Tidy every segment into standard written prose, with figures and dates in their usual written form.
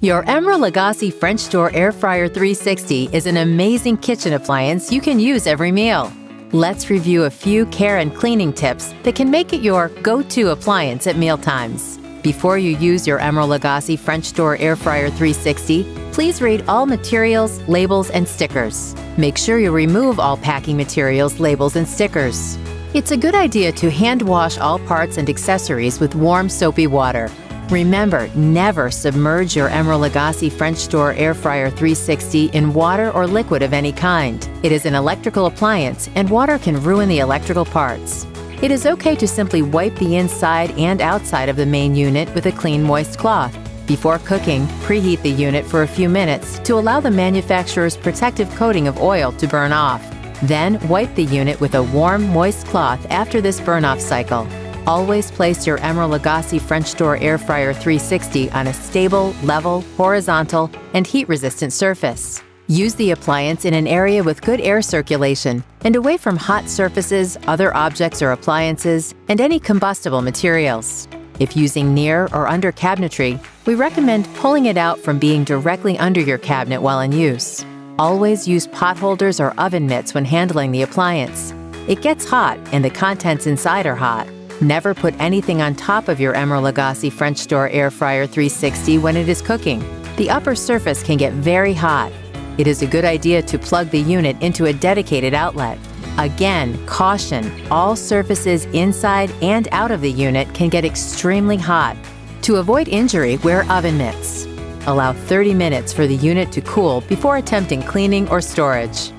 Your Emeril Lagasse French Door AirFryer 360 is an amazing kitchen appliance you can use every meal. Let's review a few care and cleaning tips that can make it your go-to appliance at mealtimes. Before you use your Emeril Lagasse French Door AirFryer 360, please read all materials, labels, and stickers. Make sure you remove all packing materials, labels, and stickers. It's a good idea to hand wash all parts and accessories with warm, soapy water. Remember, never submerge your Emeril Lagasse French Door AirFryer 360 in water or liquid of any kind. It is an electrical appliance, and water can ruin the electrical parts. It is okay to simply wipe the inside and outside of the main unit with a clean, moist cloth. Before cooking, preheat the unit for a few minutes to allow the manufacturer's protective coating of oil to burn off. Then, wipe the unit with a warm, moist cloth after this burn-off cycle. Always place your Emeril Lagasse French Door AirFryer 360 on a stable, level, horizontal, and heat-resistant surface. Use the appliance in an area with good air circulation and away from hot surfaces, other objects or appliances, and any combustible materials. If using near or under cabinetry, we recommend pulling it out from being directly under your cabinet while in use. Always use pot holders or oven mitts when handling the appliance. It gets hot and the contents inside are hot. Never put anything on top of your Emeril Lagasse French Door AirFryer 360 when it is cooking. The upper surface can get very hot. It is a good idea to plug the unit into a dedicated outlet. Again, caution, all surfaces inside and out of the unit can get extremely hot. To avoid injury, wear oven mitts. Allow 30 minutes for the unit to cool before attempting cleaning or storage.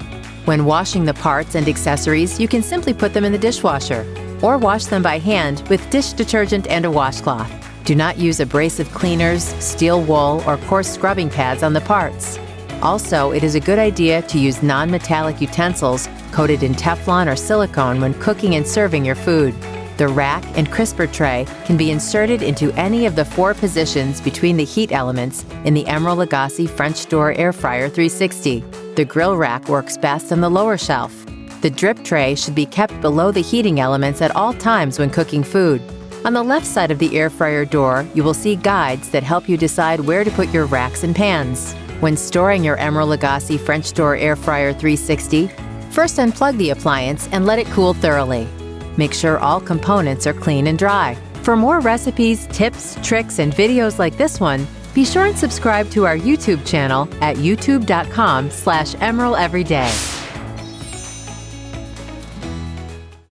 When washing the parts and accessories, you can simply put them in the dishwasher or wash them by hand with dish detergent and a washcloth. Do not use abrasive cleaners, steel wool, or coarse scrubbing pads on the parts. Also, it is a good idea to use non-metallic utensils coated in Teflon or silicone when cooking and serving your food. The rack and crisper tray can be inserted into any of the 4 positions between the heat elements in the Emeril Lagasse French Door AirFryer 360. The grill rack works best on the lower shelf. The drip tray should be kept below the heating elements at all times when cooking food. On the left side of the air fryer door, you will see guides that help you decide where to put your racks and pans. When storing your Emeril Lagasse French Door AirFryer 360, first unplug the appliance and let it cool thoroughly. Make sure all components are clean and dry. For more recipes, tips, tricks, and videos like this one, be sure and subscribe to our YouTube channel at youtube.com/EmerilEveryday.